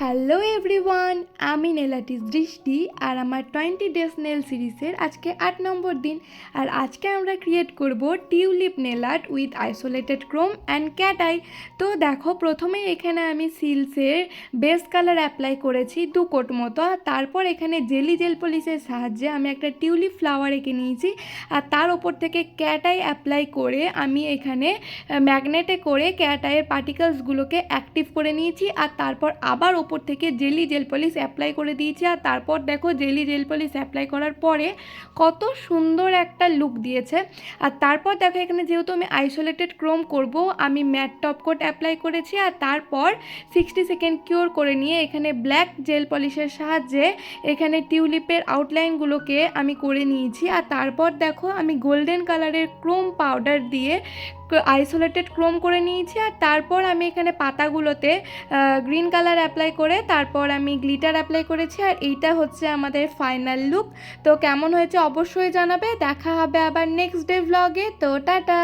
Hello everyone, আমি নেলাটিস দৃষ্টি আর আমার 20 ডেজ নেল সিরিজের আজকে 8 নম্বর দিন। আর আজকে আমরা ক্রিয়েট করব tulip nail art with isolated Chrome and cat I. তো দেখো, প্রথমে এখানে আমি সিলসের বেস কালার অ্যাপ্লাই করেছি 2 কোট মতো, আর তারপর এখানে জেলি জেল পলিশের সাহায্যে আমি একটা টিউলিপ ফ্লাওয়ার এঁকে নিয়েছি। আর তার ওপর থেকে ক্যাট আই অ্যাপ্লাই করে আমি এখানে ম্যাগনেটে করে ক্যাট আইয়ের পার্টিকেলসগুলোকে অ্যাক্টিভ করে নিয়েছি। আর তারপর আবার ওপর থেকে জেলি জেল পলিশ অ্যাপ্লাই করে দিয়েছি। আর তারপর দেখো, জেলি জেল পলিশ অ্যাপ্লাই করার পরে কত সুন্দর একটা লুক দিয়েছে। আর তারপর দেখো, এখানে যেহেতু আমি আইসোলেটেড ক্রোম করব, আমি ম্যাট টপ কোট অ্যাপ্লাই করেছি। আর তারপর 60 সেকেন্ড কিওর করে নিয়ে এখানে ব্ল্যাক জেল পলিশের সাহায্যে এখানে টিউলিপের আউটলাইনগুলোকে আমি করে নিয়েছি। আর তারপর দেখো, আমি গোল্ডেন কালারের ক্রোম পাউডার দিয়ে আইসোলেটেড ক্রোম করে নিয়েছি। আর তারপর আমি এখানে পাতাগুলোতে গ্রিন কালার অ্যাপ্লাই করে তারপর আমি গ্লিটার অ্যাপ্লাই করেছি। আর এইটা হচ্ছে আমাদের ফাইনাল লুক। তো কেমন হয়েছে অবশ্যই জানাবে। দেখা হবে আবার নেক্সট ডে ভ্লগে। তো টাটা।